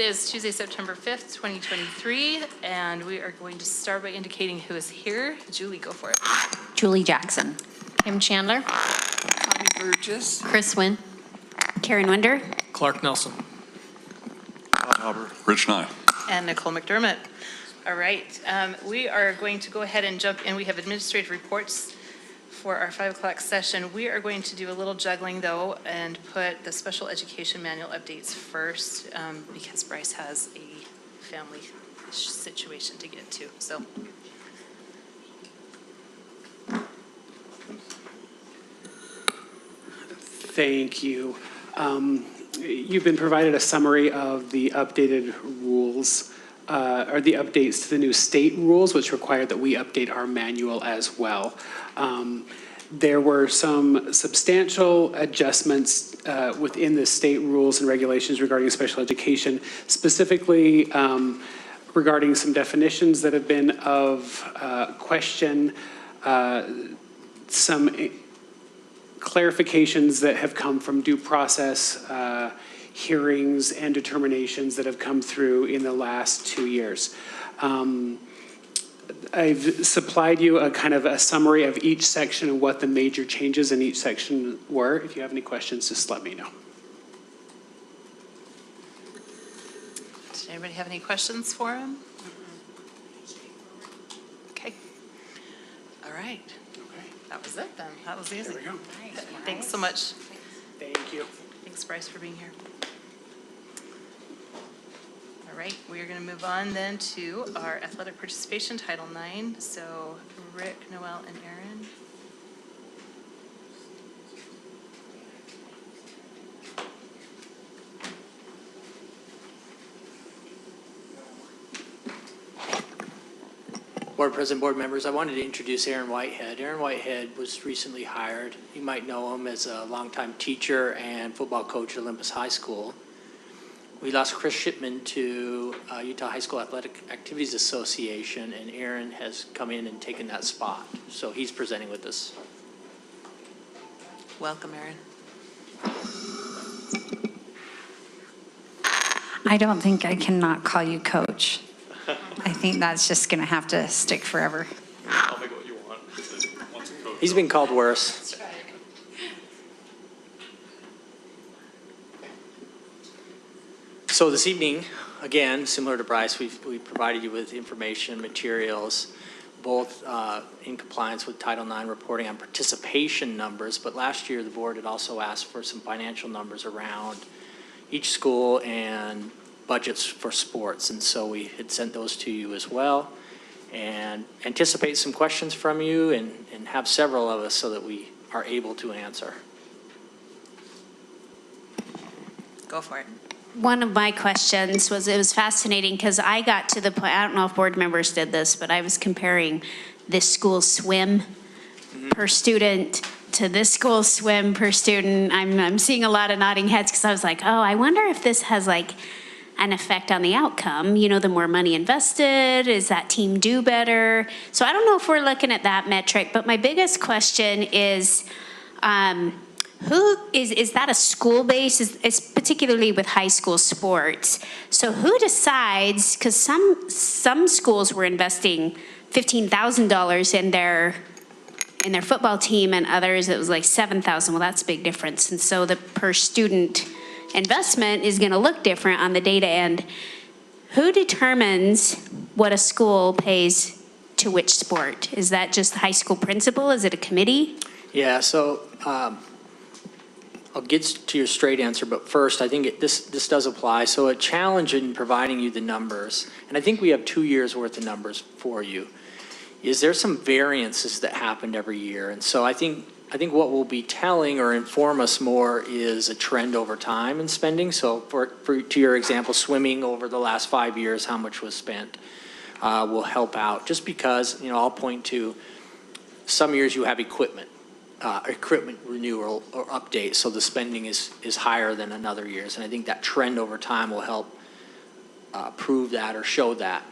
is Tuesday, September 5th, 2023, and we are going to start by indicating who is here. Julie, go for it. Julie Jackson. Kim Chandler. Connie Burgess. Chris Wynn. Karen Winder. Clark Nelson. Rich Nye. And Nicole McDermott. All right, we are going to go ahead and jump in. We have administrative reports for our 5 o'clock session. We are going to do a little juggling though and put the special education manual updates first because Bryce has a family situation to get to. So. Thank you. You've been provided a summary of the updated rules, or the updates to the new state rules, which require that we update our manual as well. There were some substantial adjustments within the state rules and regulations regarding special education, specifically regarding some definitions that have been of question, some clarifications that have come from due process hearings and determinations that have come through in the last 2 years. I've supplied you a kind of a summary of each section and what the major changes in each section were. If you have any questions, just let me know. Does anybody have any questions for him? Okay. All right. That was it then. That was easy. There we go. Thanks so much. Thank you. Thanks, Bryce, for being here. All right, we are going to move on then to our athletic participation, Title IX. So Rick, Noel, and Aaron. Board President, board members, I wanted to introduce Aaron Whitehead. Aaron Whitehead was recently hired. You might know him as a longtime teacher and football coach at Olympus High School. We lost Chris Shipman to Utah High School Athletic Activities Association, and Aaron has come in and taken that spot. So he's presenting with us. Welcome, Aaron. I don't think I can not call you coach. I think that's just going to have to stick forever. I'll make what you want. He's been called worse. So this evening, again, similar to Bryce, we provided you with information, materials, both in compliance with Title IX reporting on participation numbers, but last year the board had also asked for some financial numbers around each school and budgets for sports, and so we had sent those to you as well, and anticipate some questions from you and have several of us so that we are able to answer. Go for it. One of my questions was, it was fascinating because I got to the point, I don't know if board members did this, but I was comparing this school's swim per student to this school's swim per student. I'm seeing a lot of nodding heads because I was like, oh, I wonder if this has like an effect on the outcome. You know, the more money invested, is that team do better? So I don't know if we're looking at that metric, but my biggest question is, who is that a school base? Is particularly with high school sports. So who decides, because some schools were investing $15,000 in their football team, and others it was like $7,000. Well, that's a big difference. And so the per student investment is going to look different on the data end. Who determines what a school pays to which sport? Is that just the high school principal? Is it a committee? Yeah, so I'll get to your straight answer, but first, I think this does apply. So a challenge in providing you the numbers, and I think we have 2 years worth of numbers for you, is there some variances that happened every year. And so I think what will be telling or inform us more is a trend over time in spending. So to your example, swimming over the last 5 years, how much was spent will help out. Just because, I'll point to some years you have equipment renewal or update, so the spending is higher than in other years. And I think that trend over time will help prove that or show that.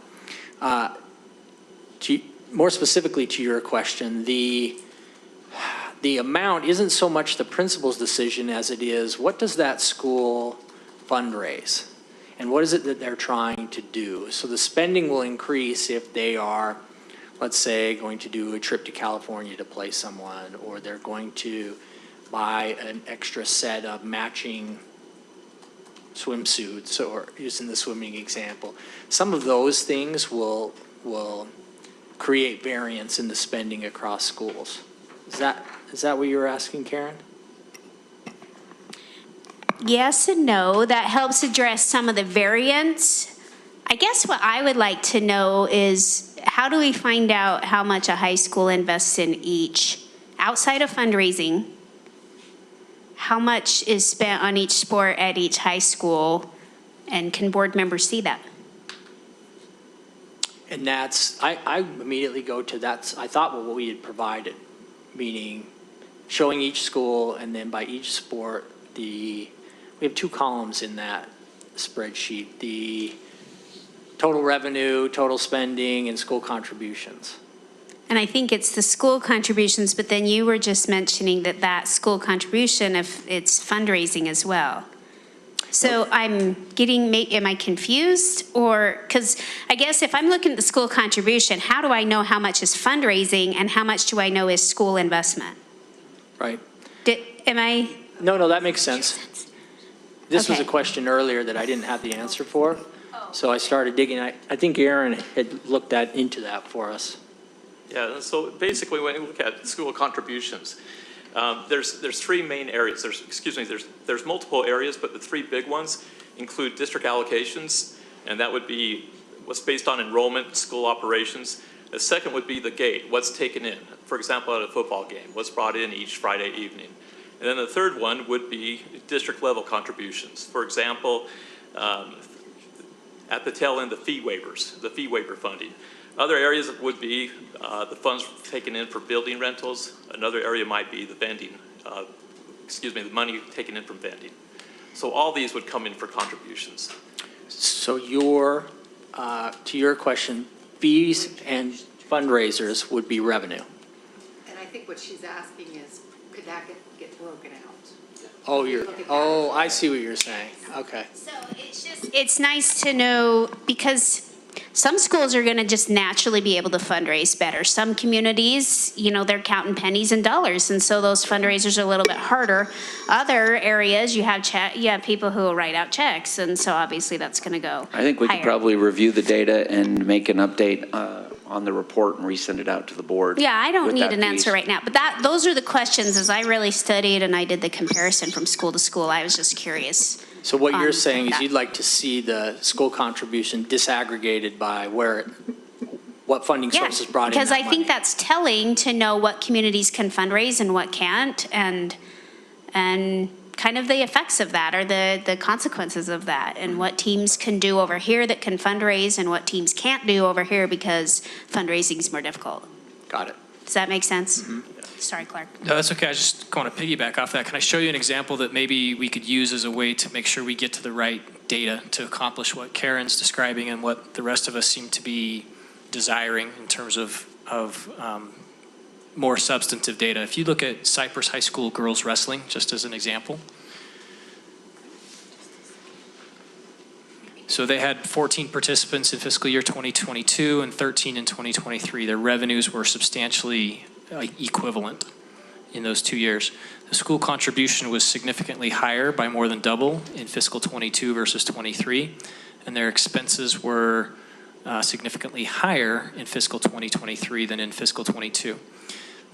More specifically to your question, the amount isn't so much the principal's decision as it is what does that school fundraise. and what is it that they're trying to do. So the spending will increase if they are, let's say, going to do a trip to California to play someone, or they're going to buy an extra set of matching swimsuits, or using the swimming example. Some of those things will create variance in the spending across schools. Is that what you were asking, Karen? Yes and no. That helps address some of the variance. I guess what I would like to know is, how do we find out how much a high school invests in each? Outside of fundraising, how much is spent on each sport at each high school? And can board members see that? And that's, I immediately go to that's, I thought what we had provided, meaning showing each school, and then by each sport, we have 2 columns in that spreadsheet, the total revenue, total spending, and school contributions. And I think it's the school contributions, but then you were just mentioning that school contribution, if it's fundraising as well. So I'm getting, am I confused? Or, because I guess if I'm looking at the school contribution, how do I know how much is fundraising and how much do I know is school investment? Right. Am I? No, that makes sense. This was a Okay. question earlier that I didn't have the answer for, so I started digging. I think Aaron had looked into that for us. Yeah, so basically, when you look at school contributions, there's 3 main areas. There's multiple areas, but the 3 big ones include district allocations, and that would be what's based on enrollment, school operations. The second would be the gate, what's taken in. For example, at a football game, what's brought in each Friday evening. And then the third one would be district level contributions. For example, at the tail end, the fee waiver funding. Other areas would be the funds taken in for building rentals. Another area might be the vending, the money taken in from vending. So all these would come in for contributions. So to your question, fees and fundraisers would be revenue. And I think what she's asking is, could that get broken out? I see what you're saying. Okay. So it's nice to know, because some schools are going to just naturally be able to fundraise better. Some communities, they're counting pennies and dollars, and so those fundraisers are a little bit harder. Other areas, you have people who will write out checks, and so obviously that's going to go I think we could higher. probably review the data and make an update on the report and resend it out to the board. Yeah, I don't with need that an answer piece. right now, but those are the questions. As I really studied and I did the comparison from school to school, I was just curious. So what you're saying is that. you'd like to see the school contribution disaggregated by what funding Yeah, sources brought in because that I think money. that's telling to know what communities can fundraise and what can't, and kind of the effects of that, or the consequences of that, and what teams can do over here that can fundraise and what teams can't do over here because fundraising is more difficult. Got it. Does that make sense? Mm-hmm. Sorry, Clark. No, that's okay. I just want to piggyback off that. Can I show you an example that maybe we could use as a way to make sure we get to the right data to accomplish what Karen's describing and what the rest of us seem to be desiring in terms of more substantive data? If you look at Cypress High School girls wrestling, just as an example. So they had 14 participants in fiscal year 2022 and 13 in 2023. Their revenues were substantially equivalent in those 2 years. The school contribution was significantly higher by more than double in fiscal 22 versus 23, and their expenses were significantly higher in fiscal 2023 than in fiscal 22.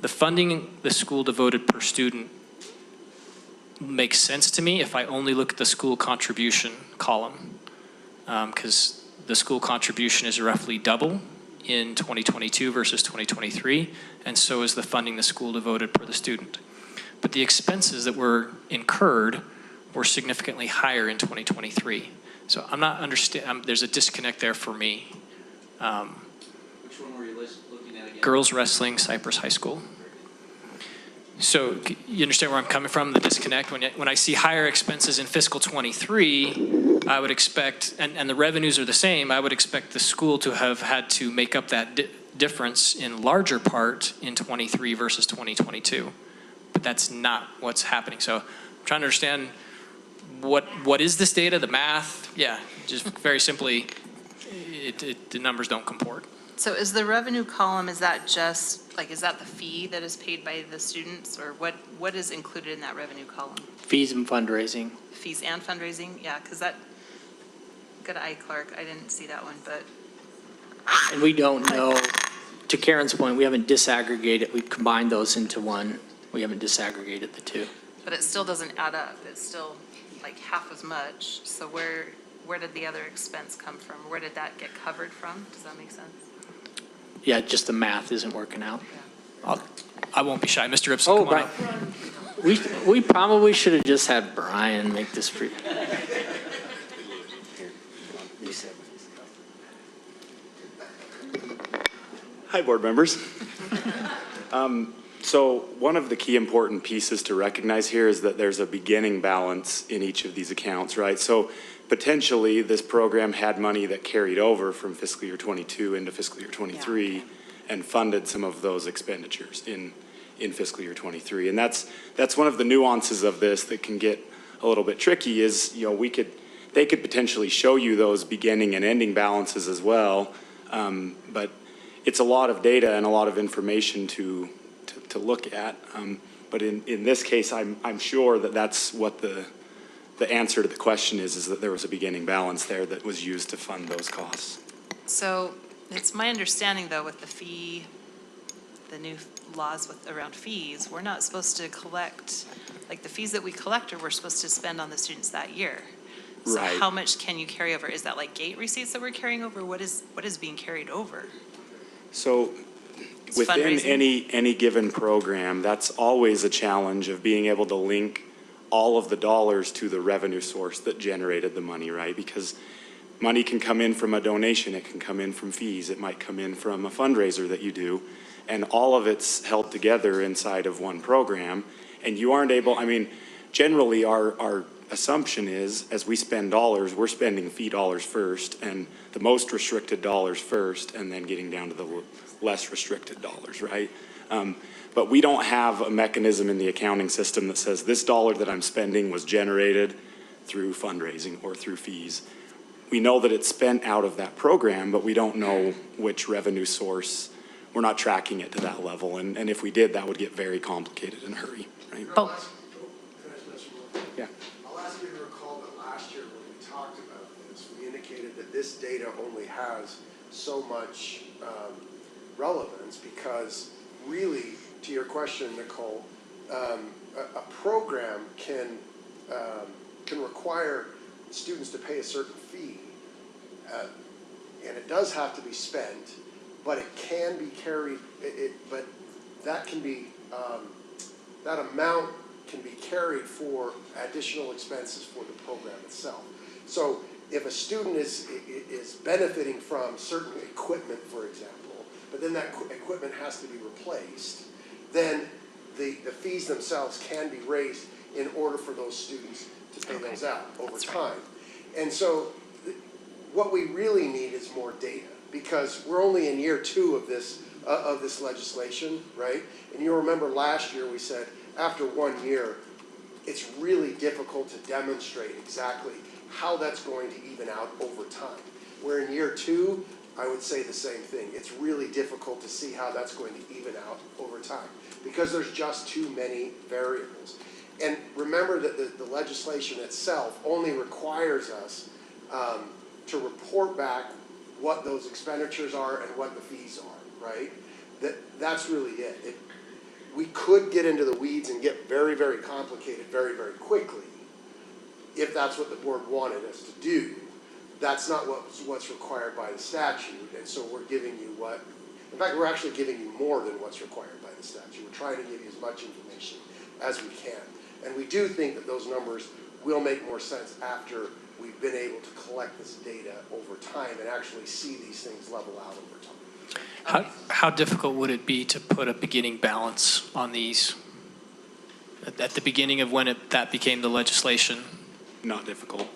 The funding the school devoted per student makes sense to me if I only look at the school contribution column, because the school contribution is roughly double in 2022 versus 2023, and so is the funding the school devoted per the student. But the expenses that were incurred were significantly higher in 2023. So I'm not there's a disconnect there for me. Which one were you looking at again? Girls wrestling, Cypress High School. So you understand where I'm coming from, the disconnect? When I see higher expenses in fiscal 23, I would expect, and the revenues are the same, I would expect the school to have had to make up that difference in larger part in 23 versus 2022. But that's not what's happening. So I'm trying to understand what is this data, the math? Yeah, Just very simply, the numbers don't comport. So is the revenue column, is that just, like, is that the fee that is paid by the students? Or what is included in that revenue column? Fees and fundraising. Fees and fundraising? Yeah, because that, good eye, Clark, I didn't see that one, but, And we don't know, to Karen's point, we haven't disaggregated, we've combined those into one. We haven't disaggregated the two. but it still doesn't add up. It's still like half as much. So where did the other expense come from? Where did that get covered from? Does that make sense? Yeah, just the math isn't working out. I won't be shy. Mr. Ipson, Oh, come on Brian, up. we probably should have just had Brian make this pre. Hi, board members. So one of the key important pieces to recognize here is that there's a beginning balance in each of these accounts, right? So potentially, this program had money that carried over from fiscal year 22 into fiscal year 23 and funded some of those expenditures in fiscal year 23. And that's one of the nuances of this that can get a little bit tricky is, you know, they could potentially show you those beginning and ending balances as well. But it's a lot of data and a lot of information to look at. But in this case, I'm sure that that's what the answer to the question is that there was a beginning balance there that was used to fund those costs. So it's my understanding, though, with the new laws around fees, we're not supposed to collect, like the fees that we collect we're supposed to spend on the students that year. So Right. how much can you carry over? Is that like gate receipts that we're carrying over? What is being carried over? So It's within fundraising? any given program, that's always a challenge of being able to link all of the dollars to the revenue source that generated the money, right? Because money can come in from a donation, it can come in from fees, it might come in from a fundraiser that you do, and all of it's held together inside of one program. And you aren't able, I mean, generally our assumption is as we spend dollars, we're spending fee dollars first and the most restricted dollars first, and then getting down to the less restricted dollars, right? But we don't have a mechanism in the accounting system that says this dollar that I'm spending was generated through fundraising or through fees. We know that it's spent out of that program, but we don't know which revenue source. We're not tracking it to that level. And if we did, that would get very complicated in a hurry, right? Oh, Yeah. I'll ask you to recall that last year when we talked about this, we indicated that this data only has so much relevance because really, to your question, Nicole, a program can require students to pay a certain fee, and it does have to be spent, but it can be carried. But that can be that amount can be carried for additional expenses for the program itself. So if a student is benefiting from certain equipment, for example, but then that equipment has to be replaced, then the fees themselves can be raised in order for those students to pay those out over time. And so what we really need is more data, because we're only in year 2 of this legislation, right? And you'll remember last year we said after 1 year, it's really difficult to demonstrate exactly how that's going to even out over time. Where in year 2, I would say the same thing. It's really difficult to see how that's going to even out over time because there's just too many variables. And remember that the legislation itself only requires us to report back what those expenditures are and what the fees are, right? That's really it. We could get into the weeds and get very, very complicated very, very quickly if that's what the board wanted us to do. That's not what's required by the statute, and so we're giving you in fact, we're actually giving you more than what's required by the statute. We're trying to give you as much information as we can. And we do think that those numbers will make more sense after we've been able to collect this data over time and actually see these things level out over time. How difficult would it be to put a beginning balance on these at the beginning of when that became the legislation? Not difficult.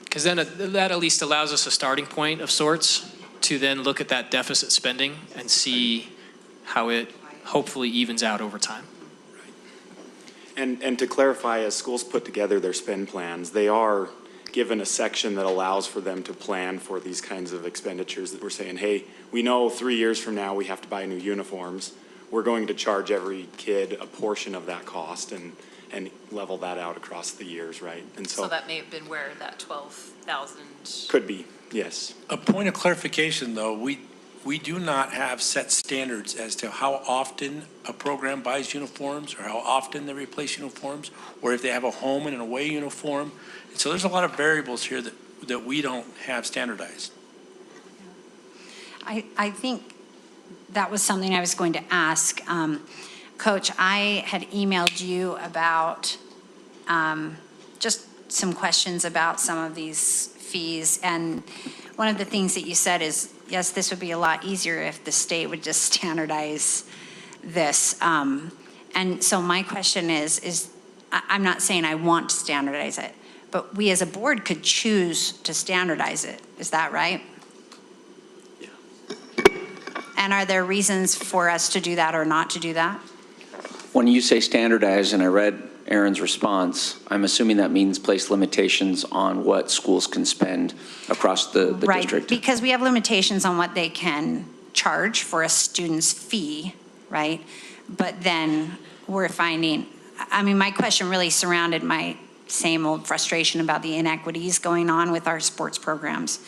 Because then that at least allows us a starting point of sorts to then look at that deficit spending and see how it hopefully evens out over time. And to clarify, as schools put together their spend plans, they are given a section that allows for them to plan for these kinds of expenditures that we're saying, hey, we know 3 years from now we have to buy new uniforms. We're going to charge every kid a portion of that cost and level that out across the years, right? And So so, that may have been where that 12,000. could be, yes. A point of clarification, though, we do not have set standards as to how often a program buys uniforms or how often they replace uniforms, or if they have a home and an away uniform. And so there's a lot of variables here that we don't have standardized. I think that was something I was going to ask. Coach, I had emailed you about just some questions about some of these fees. And one of the things that you said is, yes, this would be a lot easier if the state would just standardize this. And so my question is I'm not saying I want to standardize it, but we as a board could choose to standardize it. Is that right? Yeah. And are there reasons for us to do that or not to do that? When you say standardize, and I read Aaron's response, I'm assuming that means place limitations on what schools can spend across the Right, district. because we have limitations on what they can charge for a student's fee, right? But then we're finding, I mean, my question really surrounded my same old frustration about the inequities going on with our sports programs.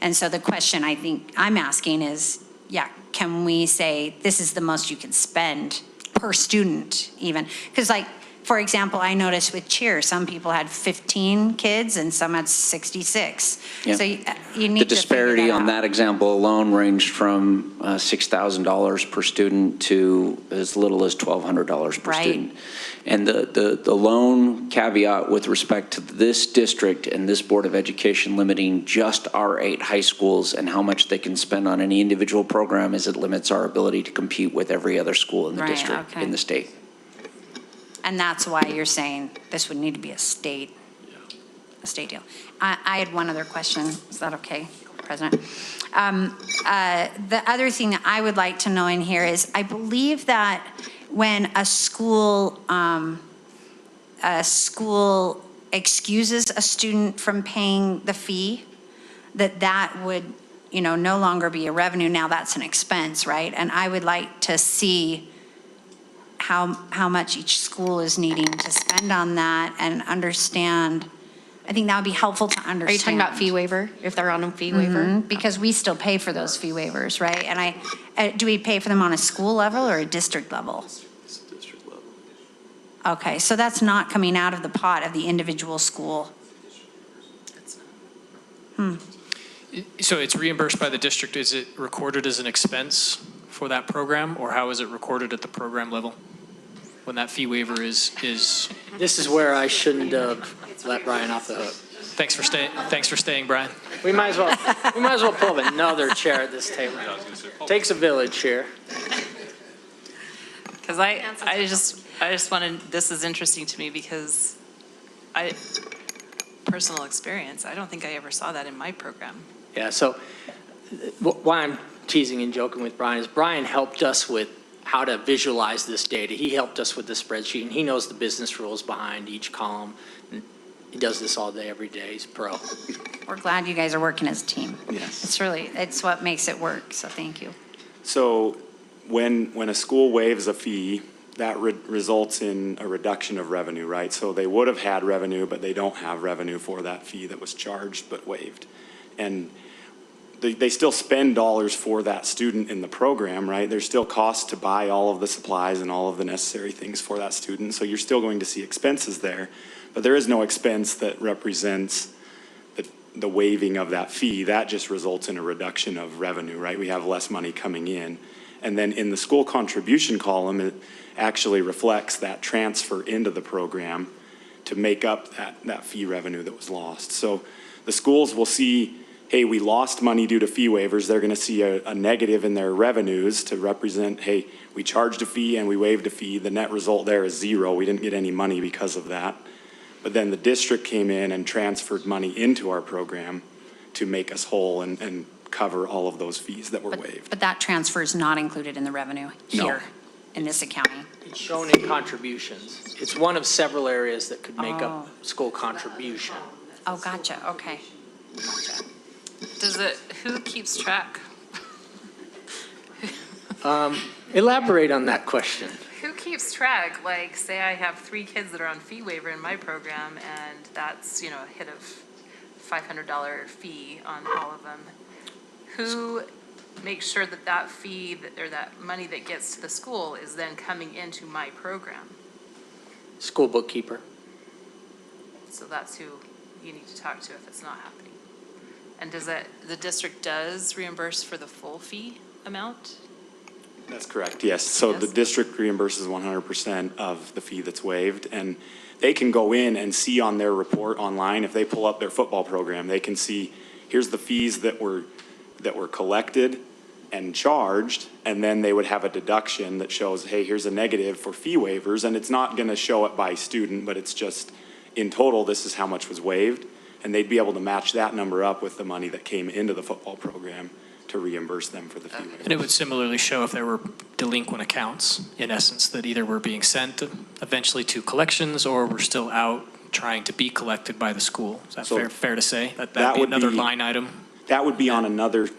And so the question I think I'm asking is, yeah, can we say this is the most you can spend per student even? Because like, for example, I noticed with cheer, some people had 15 kids and some had 66. Yeah. So you need The to figure disparity on out. that example alone ranged from $6,000 per student to as little as $1,200 per Right. student. And the lone caveat with respect to this district and this Board of Education limiting just our 8 high schools and how much they can spend on any individual program is it limits our ability to compete with every other school in the Right, district, okay. in the state. And that's why you're saying this would need to be a state deal. I had one other question. Is that okay, President? The other thing that I would like to know in here is, I believe that when a school excuses a student from paying the fee, that would, no longer be a revenue. Now that's an expense, right? And I would like to see how much each school is needing to spend on that and understand. I think that would be helpful to understand. Are you talking about fee waiver, if they're on a fee waiver? Because we still pay for those fee waivers, right? And do we pay for them on a school level or a district level? It's district level. Okay, so that's not coming out of the pot of the individual school. So it's reimbursed by the district. Is it recorded as an expense for that program, or how is it recorded at the program level? When that fee waiver is, This is where I shouldn't have let Brian off the hook. thanks for staying, Brian. We might as well pull up another chair at this table. Takes a village here. Because I just wanted, this is interesting to me because personal experience, I don't think I ever saw that in my program. Yeah, so why I'm teasing and joking with Brian is Brian helped us with how to visualize this data. He helped us with the spreadsheet, and he knows the business rules behind each column. And he does this all day, every day. He's a pro. We're glad you guys are working as a team. Yes. It's what makes it work, so thank you. So when a school waives a fee, that results in a reduction of revenue, right? So they would have had revenue, but they don't have revenue for that fee that was charged but waived. And they still spend dollars for that student in the program, right? There's still costs to buy all of the supplies and all of the necessary things for that student. So you're still going to see expenses there, but there is no expense that represents the waiving of that fee. That just results in a reduction of revenue, right? We have less money coming in. And then in the school contribution column, it actually reflects that transfer into the program to make up that fee revenue that was lost. So the schools will see, hey, we lost money due to fee waivers. They're going to see a negative in their revenues to represent, hey, we charged a fee and we waived a fee. The net result there is zero. We didn't get any money because of that. But then the district came in and transferred money into our program to make us whole and cover all of those fees that were waived. But that transfer is not included in the revenue here in this accounting. It's shown in contributions. It's one of several areas that could make up school contribution. Oh, gotcha, okay. Gotcha. Who keeps track? Elaborate on that question. Who keeps track? Like, say I have 3 kids that are on fee waiver in my program, and that's, a hit of $500 fee on all of them. Who makes sure that that fee, or that money that gets to the school is then coming into my program? School bookkeeper. So that's who you need to talk to if it's not happening. And the district does reimburse for the full fee amount? That's correct, yes. So the Yes. district reimburses 100% of the fee that's waived, and they can go in and see on their report online, if they pull up their football program, they can see, here's the fees that were collected and charged, and then they would have a deduction that shows, hey, here's a negative for fee waivers, and it's not gonna show it by student, but it's just, in total, this is how much was waived, and they'd be able to match that number up with the money that came into the football program to reimburse them for the fee waivers. And it would similarly show if there were delinquent accounts, in essence, that either were being sent eventually to collections or were still out trying to be collected by the school. Is that So fair to say? that That'd be would another be- line item? That would be on another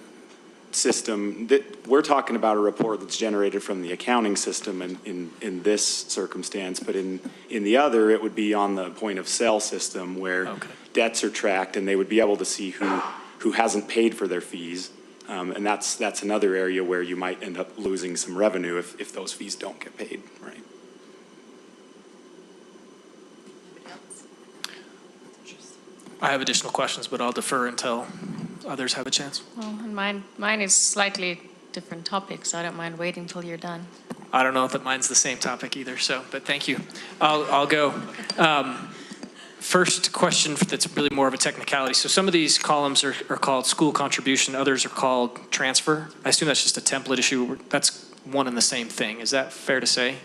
system. That, we're talking about a report that's generated from the accounting system in this circumstance, but in the other, it would be on the point of sale system where Okay. debts are tracked, and they would be able to see who hasn't paid for their fees. And that's another area where you might end up losing some revenue if those fees don't get paid, right? I have additional questions, but I'll defer until others have a chance. Well, and mine is slightly different topic, so I don't mind waiting till you're done. I don't know if that mine's the same topic either, but thank you. I'll go. First question that's really more of a technicality. So some of these columns are called school contribution, others are called transfer. I assume that's just a template issue. That's one and the same thing. Is that fair to say?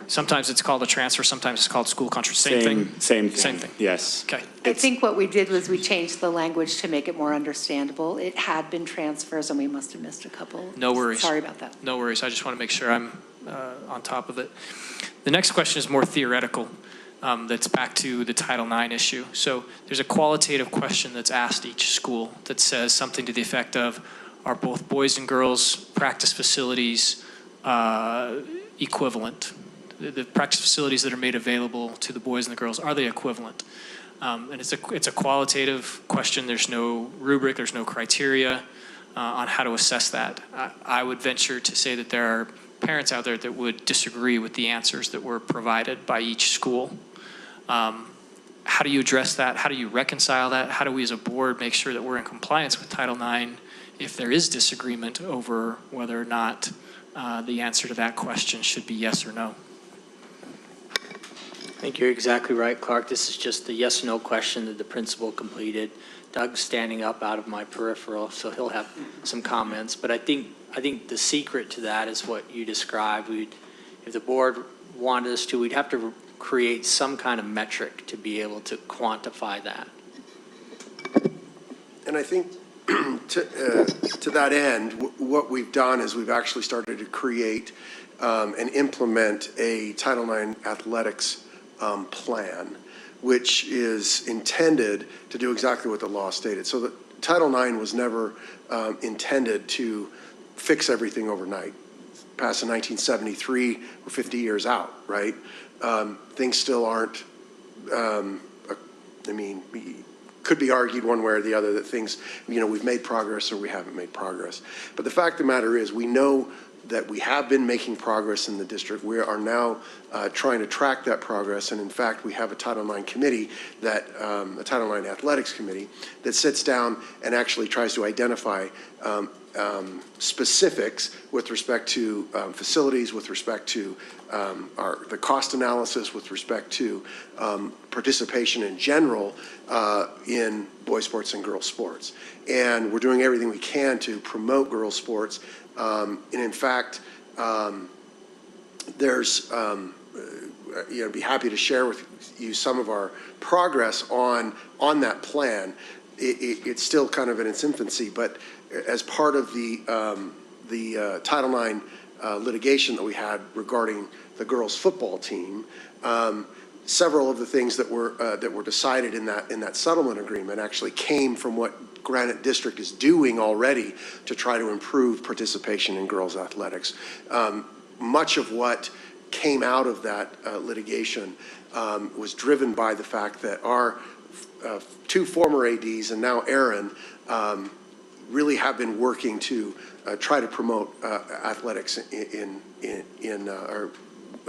Sometimes it's called a transfer, sometimes it's called school contribution. Same thing? Same thing. Same thing. Yes. Okay. I think what we did was we changed the language to make it more understandable. It had been transfers, and we must have missed a couple. No worries. Sorry about that. No worries. I just want to make sure I'm on top of it. The next question is more theoretical. That's back to the Title IX issue. So there's a qualitative question that's asked each school that says something to the effect of, are both boys and girls practice facilities equivalent? The practice facilities that are made available to the boys and the girls, are they equivalent? And it's a qualitative question. There's no rubric, there's no criteria on how to assess that. I would venture to say that there are parents out there that would disagree with the answers that were provided by each school. How do you address that? How do you reconcile that? How do we as a board make sure that we're in compliance with Title IX if there is disagreement over whether or not the answer to that question should be yes or no? I think you're exactly right, Clark. This is just the yes or no question that the principal completed. Doug's standing up out of my peripheral, so he'll have some comments. But I think the secret to that is what you described. If the board wanted us to, we'd have to create some kind of metric to be able to quantify that. And I think to that end, what we've done is we've actually started to create and implement a Title IX athletics plan, which is intended to do exactly what the law stated. So the Title IX was never intended to fix everything overnight. Passed in 1973, we're 50 years out, right? Things still aren't, could be argued one way or the other that things, we've made progress or we haven't made progress. But the fact of the matter is, we know that we have been making progress in the district. We are now trying to track that progress, and in fact, we have a Title IX committee a Title IX athletics committee that sits down and actually tries to identify specifics with respect to facilities, with respect to the cost analysis, with respect to participation in general in boys sports and girls sports. And we're doing everything we can to promote girls sports. And in fact, there's, be happy to share with you some of our progress on that plan. It's still kind of in its infancy, but as part of the Title IX litigation that we had regarding the girls' football team, several of the things that were decided in that settlement agreement actually came from what Granite District is doing already to try to improve participation in girls' athletics. Much of what came out of that litigation was driven by the fact that our two former ADs and now Aaron really have been working to try to promote athletics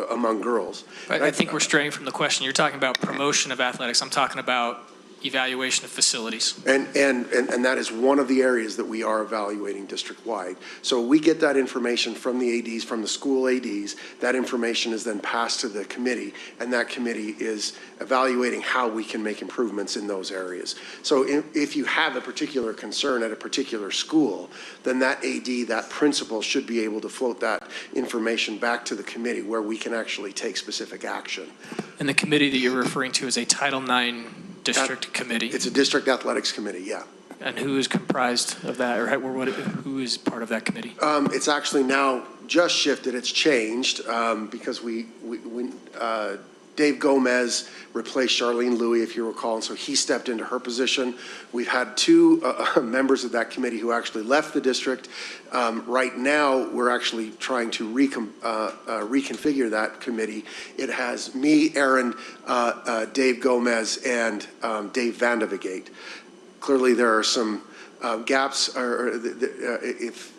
among girls. I think we're straying from the question. You're talking about promotion of athletics. I'm talking about evaluation of facilities. And that is one of the areas that we are evaluating district-wide. So we get that information from the ADs, from the school ADs. That information is then passed to the committee, and that committee is evaluating how we can make improvements in those areas. So if you have a particular concern at a particular school, then that AD, that principal, should be able to float that information back to the committee where we can actually take specific action. And the committee that you're referring to is a Title IX district committee? It's a district athletics committee, yeah. And who is comprised of that, or who is part of that committee? It's actually now just shifted. It's changed because Dave Gomez replaced Charlene Louie, if you recall, and so he stepped into her position. We've had two members of that committee who actually left the district. Right now, we're actually trying to reconfigure that committee. It has me, Aaron, Dave Gomez, and Dave Vandevegate. Clearly, there are some gaps, if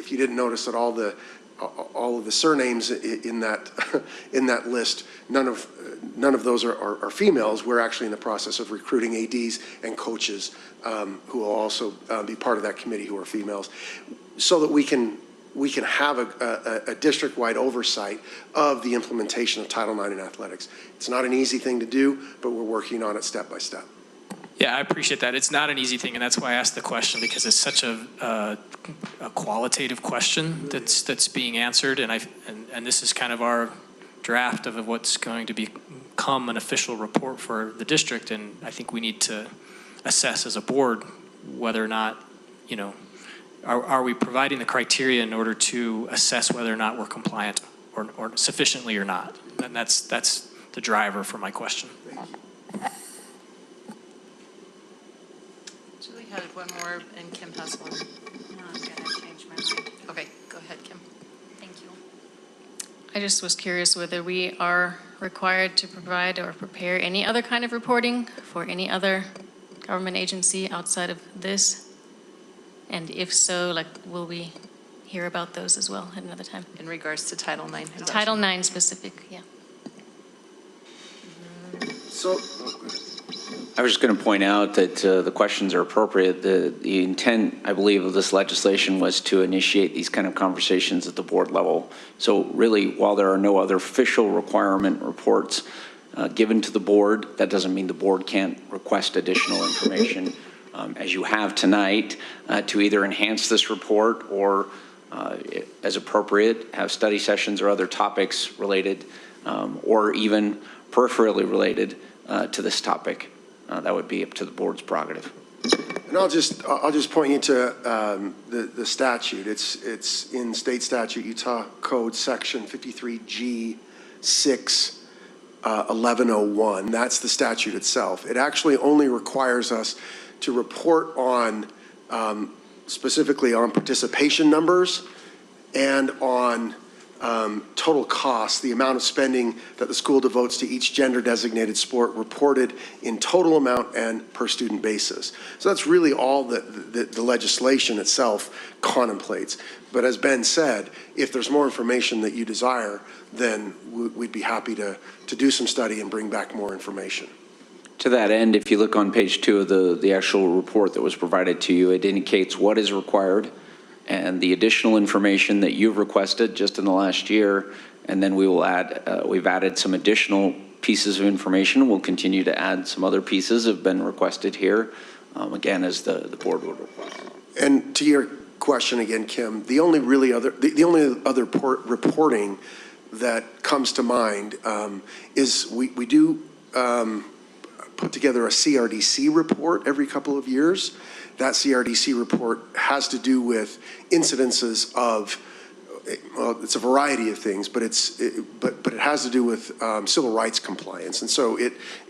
you didn't notice that all of the surnames in that list, none of those are females. We're actually in the process of recruiting ADs and coaches who will also be part of that committee who are females, so that we can have a district-wide oversight of the implementation of Title IX in athletics. It's not an easy thing to do, but we're working on it step by step. Yeah, I appreciate that. It's not an easy thing, and that's why I asked the question, because it's such a qualitative question that's being answered, and this is kind of our draft of what's going to become an official report for the district, and I think we need to assess as a board whether or not, are we providing the criteria in order to assess whether or not we're compliant or sufficiently or not, and that's the driver for my question. Julie had one more, and Kim has one. No, I'm gonna change my mind. Okay, go ahead, Kim. Thank you. I just was curious whether we are required to provide or prepare any other kind of reporting for any other government agency outside of this? And if so, will we hear about those as well at another time? In regards to Title IX. Title IX specific, yeah. So, I was just going to point out that the questions are appropriate. The intent, I believe, of this legislation was to initiate these kind of conversations at the board level. So really, while there are no other official requirement reports given to the board, that doesn't mean the board can't request additional information as you have tonight to either enhance this report or, as appropriate, have study sessions or other topics related or even peripherally related to this topic. That would be up to the board's prerogative. And I'll just point you to the statute. It's in state statute, Utah Code Section 53G 6 1101. That's the statute itself. It actually only requires us to report on specifically on participation numbers and on total cost, the amount of spending that the school devotes to each gender-designated sport reported in total amount and per student basis. So that's really all that the legislation itself contemplates. But as Ben said, if there's more information that you desire, then we'd be happy to do some study and bring back more information. To that end, if you look on page 2 of the actual report that was provided to you, it indicates what is required and the additional information that you've requested just in the last year, and then we will add, we've added some additional pieces of information. We'll continue to add some other pieces have been requested here, again, as the board would request. And to your question again, Kim, the only other reporting that comes to mind is we do put together a CRDC report every couple of years. That CRDC report has to do with incidences of well, it's a variety of things, but but it has to do with civil rights compliance. And so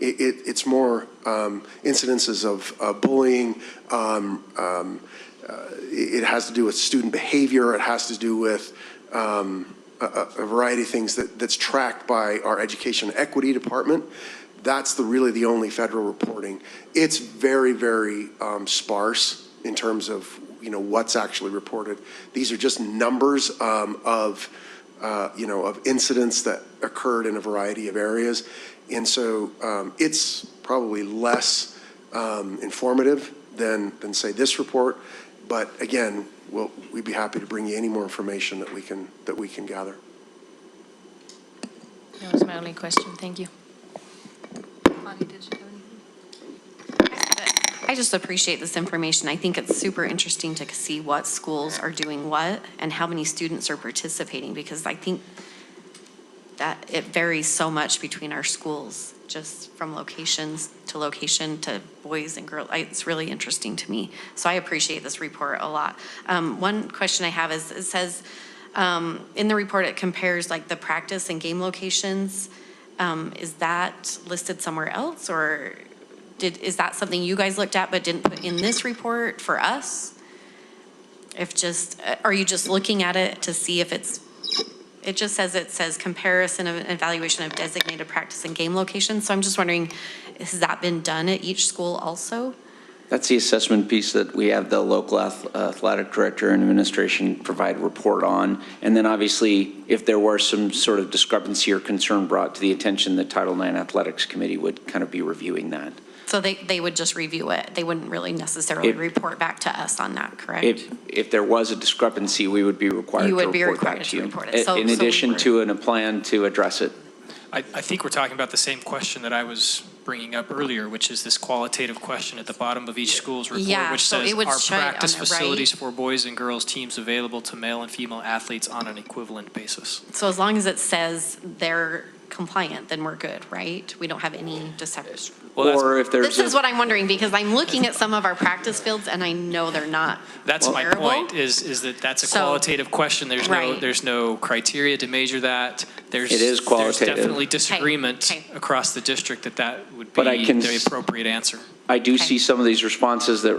it's more incidences of bullying. It has to do with student behavior. It has to do with a variety of things that's tracked by our Education Equity Department. That's really the only federal reporting. It's very, very sparse in terms of what's actually reported. These are just numbers of incidents that occurred in a variety of areas, and so it's probably less informative than say this report. But again, we'd be happy to bring you any more information that we can gather. That was my only question. Thank you. Bonnie, did you have anything? I just appreciate this information. I think it's super interesting to see what schools are doing what and how many students are participating, because I think that it varies so much between our schools, just from locations to location to boys and girls. It's really interesting to me. So I appreciate this report a lot. One question I have is, it says in the report, it compares like the practice and game locations. Is that listed somewhere else, or is that something you guys looked at but didn't put in this report for us? Are you just looking at it to see if it says comparison of evaluation of designated practice and game locations. So I'm just wondering, has that been done at each school also? That's the assessment piece that we have the local athletic director and administration provide a report on. And then obviously, if there were some sort of discrepancy or concern brought to the attention, the Title IX Athletics Committee would kind of be reviewing that. So they would just review it. They wouldn't really necessarily report back to us on that, correct? If there was a discrepancy, we would be required to report back to you. In addition to a plan to address it. I think we're talking about the same question that I was bringing up earlier, which is this qualitative question at the bottom of each school's report, which says, are practice facilities for boys and girls teams available to male and female athletes on an equivalent basis? So as long as it says they're compliant, then we're good, right? We don't have any deception. Or if there's This is what I'm wondering, because I'm looking at some of our practice fields and I know they're not. That's my terrible. point, is that that's a So- qualitative question. There's no criteria to measure that. It is qualitative. There's definitely disagreement Okay. across the district that would be But I can the appropriate answer. I do Okay. see some of these responses that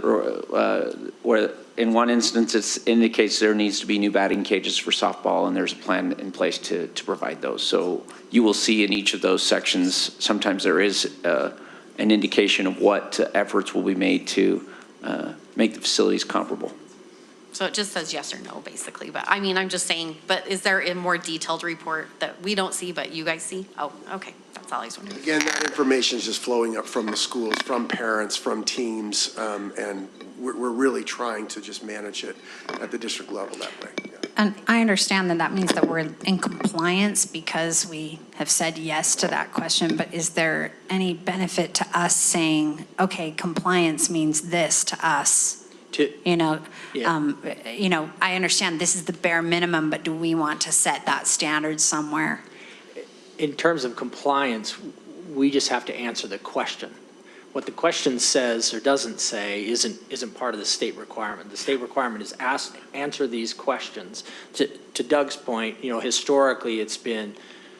where in one instance it indicates there needs to be new batting cages for softball, and there's a plan in place to provide those. So you will see in each of those sections, sometimes there is an indication of what efforts will be made to make the facilities comparable. So it just says yes or no, basically. But I mean, I'm just saying, but is there a more detailed report that we don't see, but you guys see? Oh, okay. That's all I was wondering. Again, that information is just flowing up from the schools, from parents, from teams, and we're really trying to just manage it at the district level that way. Yeah. And I understand that means that we're in compliance because we have said yes to that question, but is there any benefit to us saying, okay, compliance means this to us? Yeah. I understand this is the bare minimum, but do we want to set that standard somewhere? In terms of compliance, we just have to answer the question. What the question says or doesn't say isn't part of the state requirement. The state requirement is answer these questions. To Doug's point, historically it's been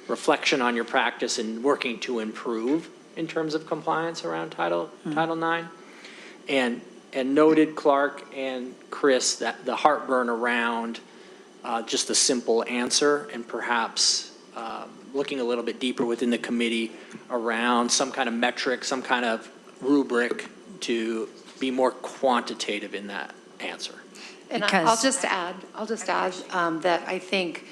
reflection on your practice and working to improve in terms of compliance around Title IX. And noted, Clark and Chris, that the heartburn around just a simple answer and perhaps looking a little bit deeper within the committee around some kind of metric, some kind of rubric to be more quantitative in that answer. And I'll just add that I think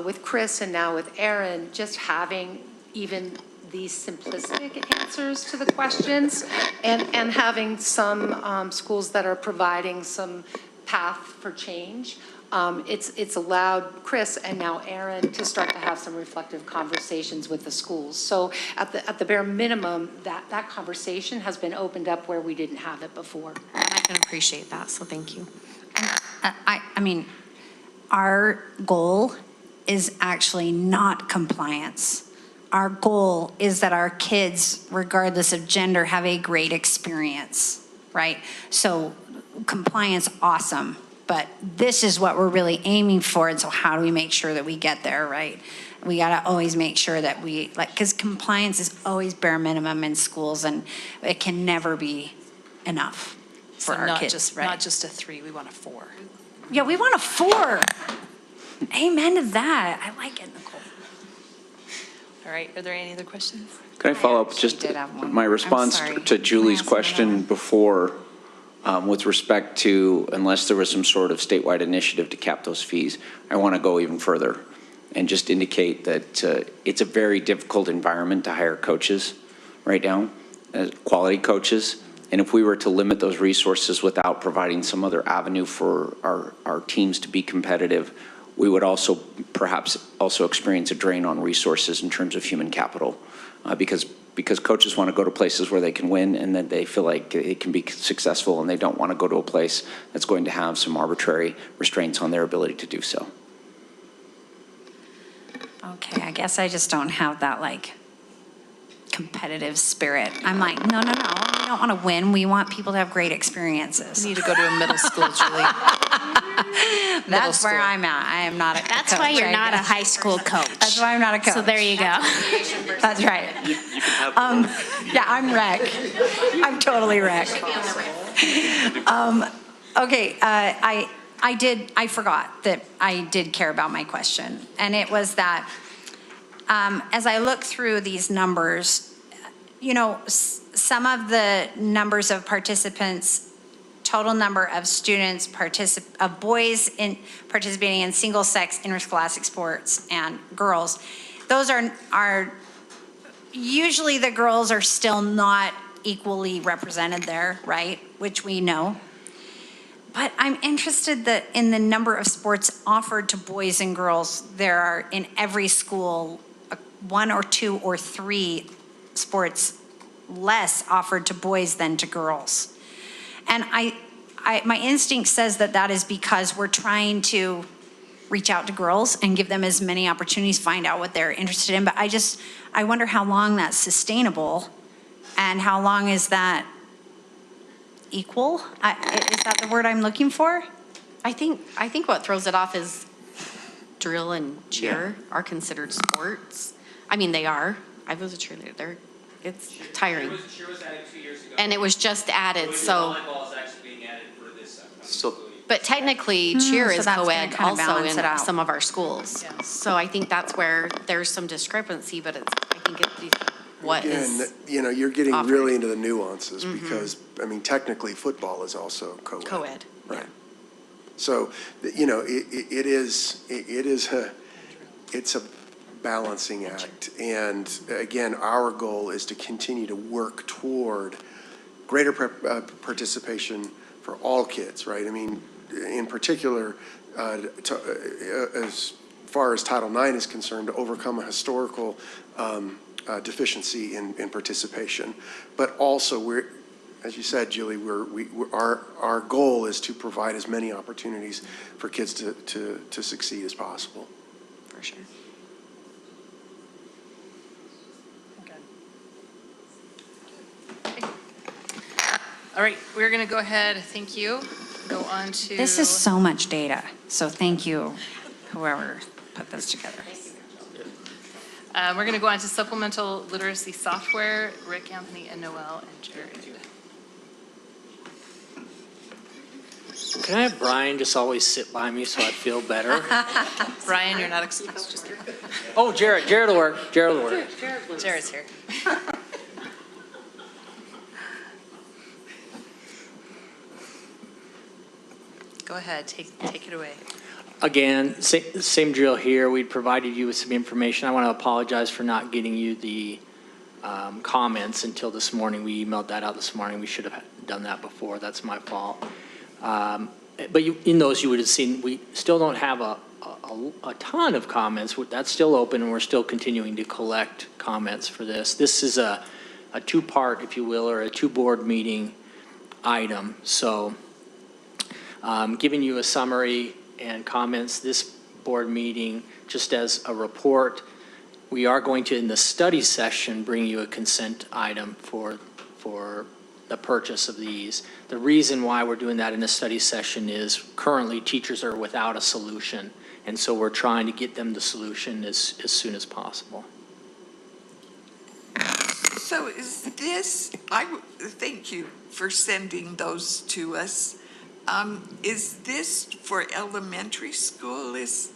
with Chris and now with Aaron, just having even these simplistic answers to the questions and having some schools that are providing some path for change, it's allowed Chris and now Aaron to start to have some reflective conversations with the schools. So at the bare minimum, that conversation has been opened up where we didn't have it before. And I can appreciate that, so thank you. I mean, our goal is actually not compliance. Our goal is that our kids, regardless of gender, have a great experience, right? So compliance, awesome. but this is what we're really aiming for, and so how do we make sure that we get there, right? We got to always make sure that we, like, because compliance is always bare minimum in schools, and it can never be enough for So our not kids, just, right? not just a 3, we want a 4. Yeah, we want a 4. Amen to that. I like it, Nicole. All right, are there any other questions? Can I follow up actually just did have one. my I'm response sorry. to Julie's Can I ask another question one? before, with respect to, unless there was some sort of statewide initiative to cap those fees, I want to go even further and just indicate that it's a very difficult environment to hire coaches right now, quality coaches. And if we were to limit those resources without providing some other avenue for our teams to be competitive, we would also perhaps also experience a drain on resources in terms of human capital, because coaches want to go to places where they can win and that they feel like it can be successful, and they don't want to go to a place that's going to have some arbitrary restraints on their ability to do so. Okay, I guess I just don't have that, like, competitive spirit. I'm like, no, we don't want to win. We want people to have great experiences. You need to go to a middle school, Julie. That's where school. I'm at. I am not a coach. That's why you're I not a guess. high school coach. That's why I'm not a coach. So there you go. That's right. You can have. Yeah, I'm wreck. I'm totally wreck. Okay, I forgot that I did care about my question. And it was that, as I look through these numbers, you know, some of the numbers of participants, total number of students, of boys participating in single-sex interscholastic sports and girls, those are usually the girls are still not equally represented there, right? Which we know. But I'm interested that in the number of sports offered to boys and girls, there are in every school 1 or 2 or 3 sports less offered to boys than to girls. And my instinct says that is because we're trying to reach out to girls and give them as many opportunities, find out what they're interested in. But I wonder how long that's sustainable, and how long is that equal? Is that the word I'm looking for? I think what throws it off is drill and cheer are considered sports. I mean, they are. I was a cheerleader. It's tiring. Cheer was added 2 years ago. And it was just added, so, Volleyball is actually being added for this. So but technically cheer so is that's gonna co-ed kinda also balance in it out. some of our schools. So I think that's where there's some discrepancy, but I think it's what Again, is you know, you're getting offered. really into the nuances because, I mean, technically, football is also co-ed. co-ed. Right. So, you know, it's a balancing act. And again, our goal is to continue to work toward greater participation for all kids, right? I mean, in particular, as far as Title IX is concerned, to overcome a historical deficiency in participation. But also, as you said, Julie, our goal is to provide as many opportunities for kids to succeed as possible. For sure. All right, we're going to go ahead, thank you, go on to. This is so much data, so thank you, whoever put this together. We're going to go on to supplemental literacy software, Rick, Anthony, and Noel, and Jared. Can I have Brian just always sit by me so I feel better? Brian, you're not excused, just kidding. Oh, Jared will work. Jared will work. Jared's here. Go ahead, take it away. Again, same drill here. We provided you with some information. I want to apologize for not getting you the comments until this morning. We emailed that out this morning. We should have done that before. That's my fault. But in those, you would have seen, we still don't have a ton of comments. That's still open, and we're still continuing to collect comments for this. This is a two-part, if you will, or a two-board meeting item. So giving you a summary and comments this board meeting, just as a report, we are going to, in the study session, bring you a consent item for the purchase of these. The reason why we're doing that in a study session is currently teachers are without a solution. And so we're trying to get them the solution as soon as possible. So is this, thank you for sending those to us. Is this for elementary school? Is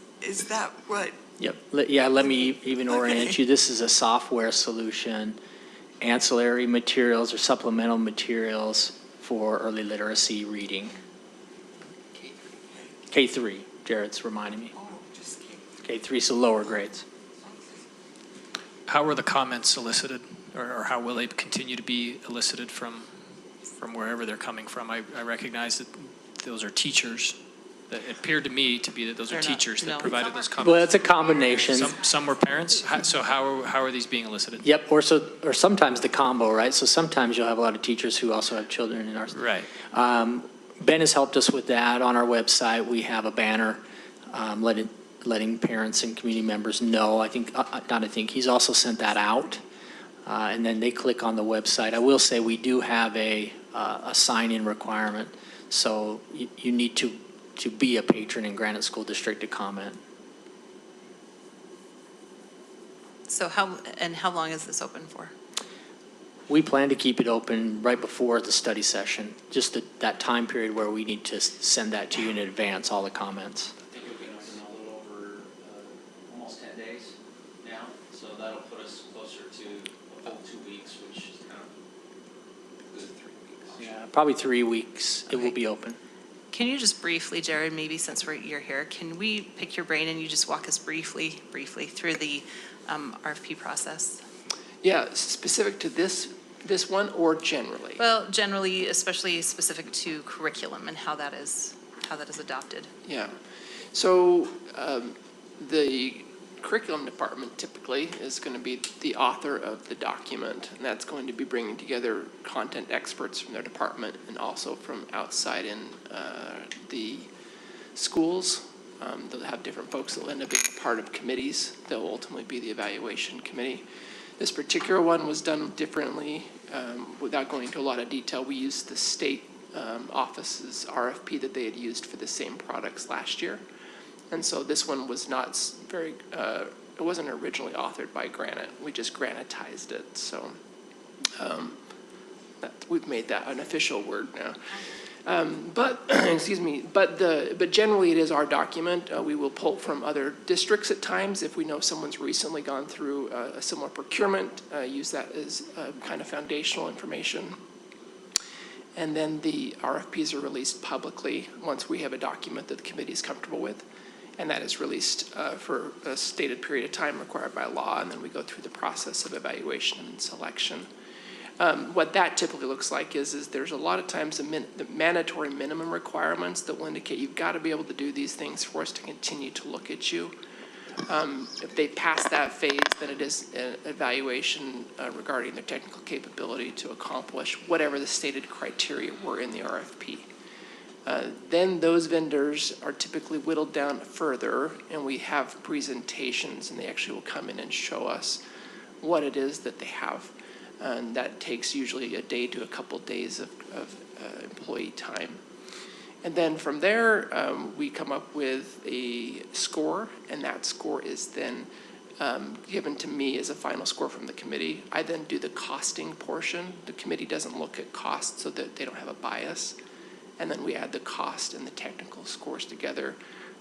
that what? Yep. Let me even orient you. This is a software solution, ancillary materials or supplemental materials for early literacy reading. K3, Jared's reminding me. K3, so lower grades. How were the comments elicited, or how will they continue to be elicited from wherever they're coming from? I recognize that those are teachers. It appeared to me to be that those are teachers that provided those comments. Well, it's a combination. Some were parents. So how are these being elicited? Yep, or sometimes the combo, right? So sometimes you'll have a lot of teachers who also have children in our. Right. Ben has helped us with that. On our website, we have a banner letting parents and community members know. He's also sent that out. And then they click on the website. I will say we do have a sign-in requirement. So you need to be a patron in Granite School District to comment. So how long is this open for? We plan to keep it open right before the study session, just that time period where we need to send that to you in advance, all the comments. I think it'll be open a little over almost 10 days now, so that'll put us closer to a full 2 weeks, which is kind of good 3 weeks. Yeah, probably 3 weeks it will be open. Can you just briefly, Jared, maybe since you're here, can we pick your brain and you just walk us briefly through the RFP process? Yeah, specific to this one or generally? Well, generally, especially specific to curriculum and how that is adopted. Yeah. So the curriculum department typically is going to be the author of the document, and that's going to be bringing together content experts from their department and also from outside in the schools. They'll have different folks that will end up being part of committees that will ultimately be the evaluation committee. This particular one was done differently. Without going into a lot of detail, we used the state office's RFP that they had used for the same products last year. And so this one was not very, it wasn't originally authored by Granite. We just Granitized it. So we've made that an official word now. But excuse me, but generally it is our document. We will pull from other districts at times if we know someone's recently gone through a similar procurement, use that as kind of foundational information. And then the RFPs are released publicly once we have a document that the committee is comfortable with. And that is released for a stated period of time required by law, and then we go through the process of evaluation and selection. What that typically looks like is there's a lot of times the mandatory minimum requirements that will indicate you've got to be able to do these things for us to continue to look at you. If they pass that phase, then it is an evaluation regarding their technical capability to accomplish whatever the stated criteria were in the RFP. Then those vendors are typically whittled down further, and we have presentations, and they actually will come in and show us what it is that they have. And that takes usually a day to a couple days of employee time. And then from there, we come up with a score, and that score is then given to me as a final score from the committee. I then do the costing portion. The committee doesn't look at cost so that they don't have a bias. And then we add the cost and the technical scores together.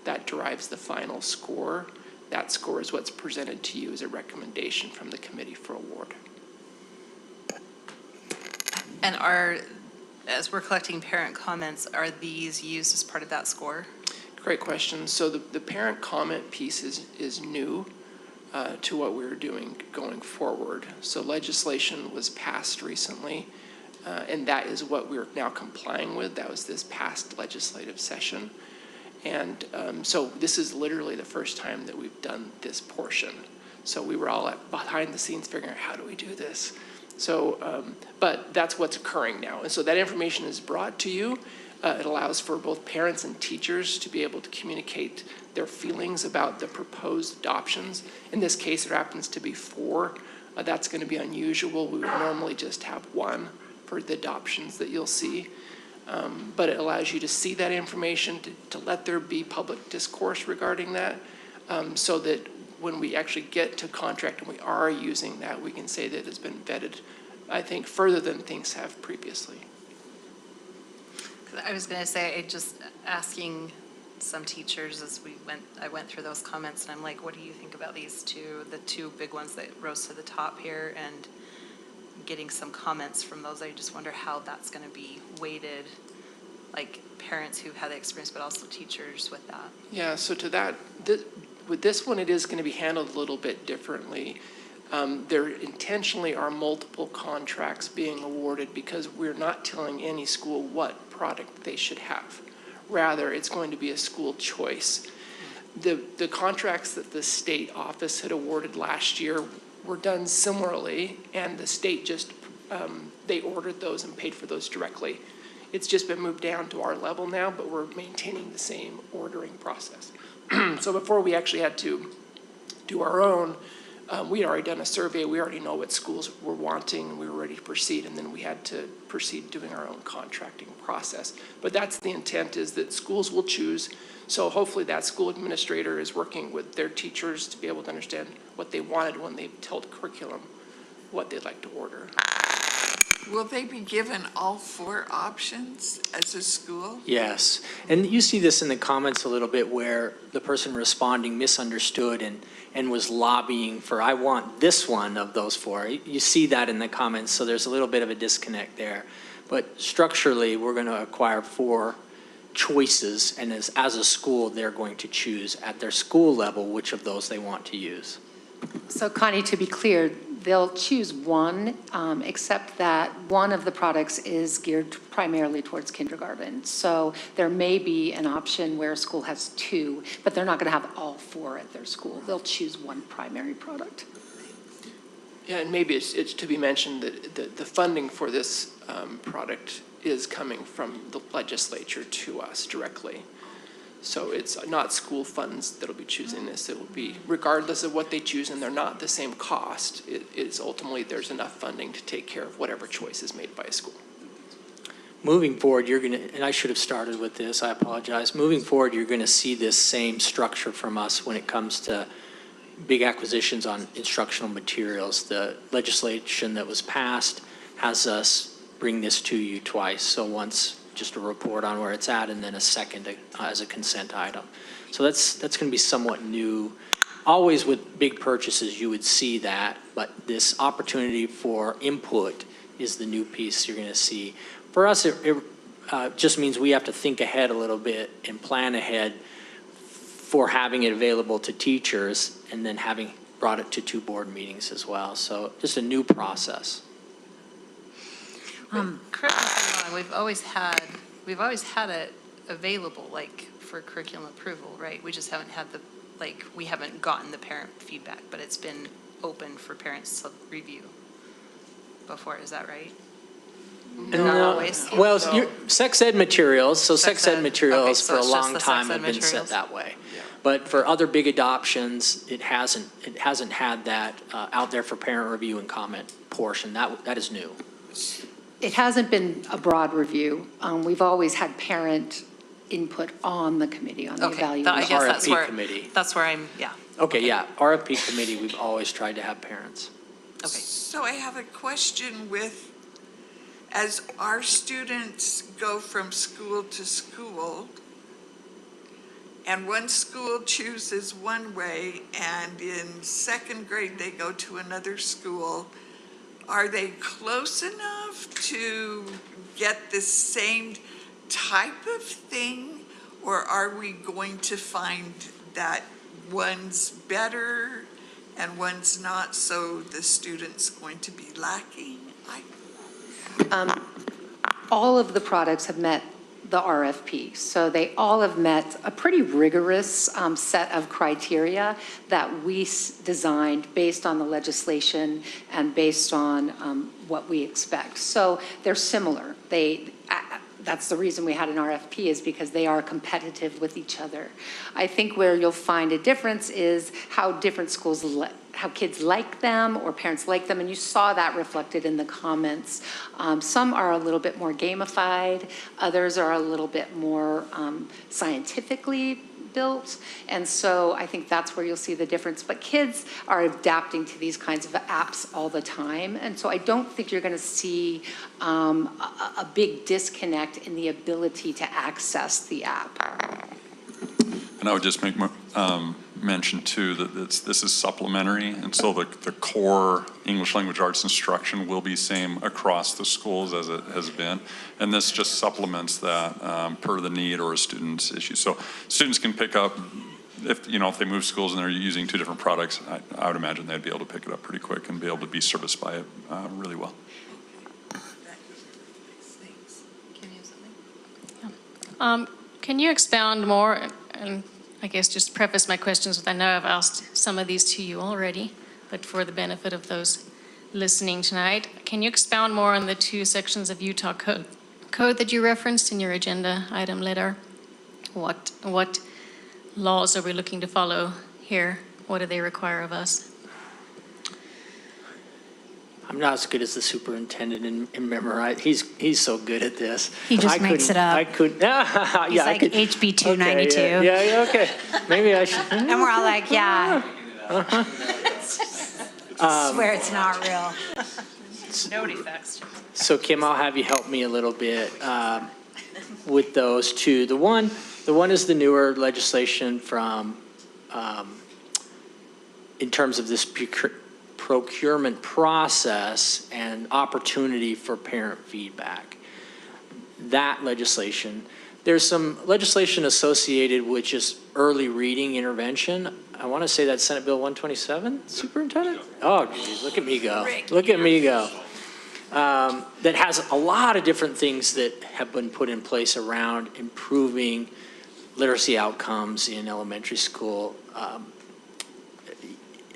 That derives the final score. That score is what's presented to you as a recommendation from the committee for award. And as we're collecting parent comments, are these used as part of that score? Great question. So the parent comment piece is new to what we're doing going forward. So legislation was passed recently, and that is what we're now complying with. That was this past legislative session. And so this is literally the first time that we've done this portion. So we were all behind the scenes figuring out how do we do this. So, but that's what's occurring now. And so that information is brought to you. It allows for both parents and teachers to be able to communicate their feelings about the proposed adoptions. In this case, there happens to be 4. That's going to be unusual. We would normally just have 1 for the adoptions that you'll see. But it allows you to see that information, to let there be public discourse regarding that, so that when we actually get to contract and we are using that, we can say that it's been vetted, I think, further than things have previously. I was going to say, just asking some teachers as I went through those comments, and I'm like, what do you think about these two, the two big ones that rose to the top here, and getting some comments from those. I just wonder how that's going to be weighted, like parents who've had the experience, but also teachers with that. Yeah, so to that, with this one, it is going to be handled a little bit differently. There intentionally are multiple contracts being awarded because we're not telling any school what product they should have. Rather, it's going to be a school choice. The contracts that the state office had awarded last year were done similarly, and the state just, they ordered those and paid for those directly. It's just been moved down to our level now, but we're maintaining the same ordering process. So before we actually had to do our own, we had already done a survey. We already know what schools were wanting, and we were ready to proceed, and then we had to proceed doing our own contracting process. But that's the intent, is that schools will choose. So hopefully that school administrator is working with their teachers to be able to understand what they wanted when they told curriculum what they'd like to order. Will they be given all 4 options as a school? Yes, and you see this in the comments a little bit where the person responding misunderstood and was lobbying for, I want this one of those 4. You see that in the comments, so there's a little bit of a disconnect there. But structurally, we're going to acquire 4 choices, and as a school, they're going to choose at their school level which of those they want to use. So Connie, to be clear, they'll choose one, except that one of the products is geared primarily towards kindergarten. So there may be an option where a school has 2, but they're not going to have all 4 at their school. They'll choose one primary product. Yeah, and maybe it's to be mentioned that the funding for this product is coming from the legislature to us directly. So it's not school funds that'll be choosing this. It will be regardless of what they choose, and they're not the same cost. It is ultimately, there's enough funding to take care of whatever choice is made by a school. Moving forward, you're going to, and I should have started with this, I apologize. Moving forward, you're going to see this same structure from us when it comes to big acquisitions on instructional materials. The legislation that was passed has us bring this to you twice. So once, just a report on where it's at, and then a second as a consent item. So that's going to be somewhat new. Always with big purchases, you would see that, but this opportunity for input is the new piece you're going to see. For us, it just means we have to think ahead a little bit and plan ahead for having it available to teachers, and then having brought it to 2 board meetings as well. So just a new process. Correct me if I'm wrong, we've always had it available, like, for curriculum approval, right? We just haven't had we haven't gotten the parent feedback, but it's been open for parents to review before, is that right? Not always? Well, sex ed materials, so sex ed ed, materials okay, so for a it's just long the time sex ed have been set materials? that way. But for other big adoptions, it hasn't had that out there for parent review and comment portion. That is new. It hasn't been a broad review. We've always had parent input on the committee, on the Okay, evaluation. I guess RFP committee. that's where I'm, yeah. Okay, yeah, RFP committee, we've always tried to have parents. Okay. So I have a question with, as our students go from school to school, and one school chooses one way, and in 2nd grade they go to another school, are they close enough to get the same type of thing? Or are we going to find that one's better and one's not, so the student's going to be lacking? All of the products have met the RFP. So they all have met a pretty rigorous set of criteria that we designed based on the legislation and based on what we expect. So they're similar. That's the reason we had an RFP, is because they are competitive with each other. I think where you'll find a difference is how different schools how kids like them or parents like them, and you saw that reflected in the comments. Some are a little bit more gamified, others are a little bit more scientifically built, and so I think that's where you'll see the difference. But kids are adapting to these kinds of apps all the time, and so I don't think you're going to see a big disconnect in the ability to access the app. And I would just make mention too that this is supplementary, and so the core English language arts instruction will be same across the schools as it has been, and this just supplements that per the need or a student's issue. So students can pick up, if they move schools and they're using two different products, I would imagine they'd be able to pick it up pretty quick and be able to be serviced by it really well. Can you expound more, and I guess just preface my questions with, I know I've asked some of these to you already, but for the benefit of those listening tonight, can you expound more on the two sections of Utah code that you referenced in your agenda item letter? What laws are we looking to follow here? What do they require of us? I'm not as good as the superintendent in memorize. He's so good at this. He just makes it up. I could. Yeah, He's like HB 292. Okay, yeah, okay. Maybe I should. And we're all like, yeah. Swear it's not real. Nobody facts. So Kim, I'll have you help me a little bit with those two. The one is the newer legislation from, in terms of this procurement process and opportunity for parent feedback. That legislation. There's some legislation associated with just early reading intervention. I want to say that's Senate Bill 127, Superintendent? Oh, geez, look at me go. Look at me go. That has a lot of different things that have been put in place around improving literacy outcomes in elementary school.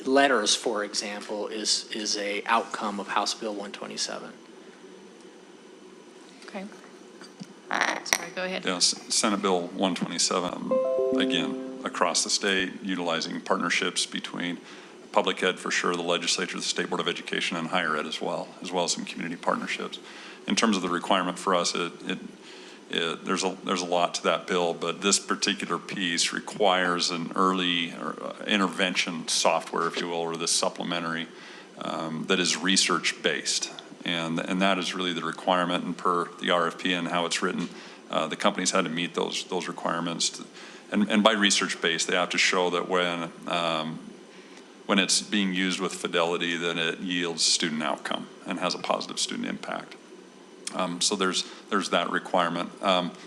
Letters, for example, is a outcome of House Bill 127. Okay. Sorry, go ahead. Yes, Senate Bill 127, again, across the state, utilizing partnerships between public ed for sure, the legislature, the State Board of Education, and higher ed as well as some community partnerships. In terms of the requirement for us, there's a lot to that bill, but this particular piece requires an early intervention software, if you will, or this supplementary that is research-based. And that is really the requirement, and per the RFP and how it's written, the companies had to meet those requirements. And by research-based, they have to show that when it's being used with fidelity, then it yields student outcome and has a positive student impact. So there's that requirement.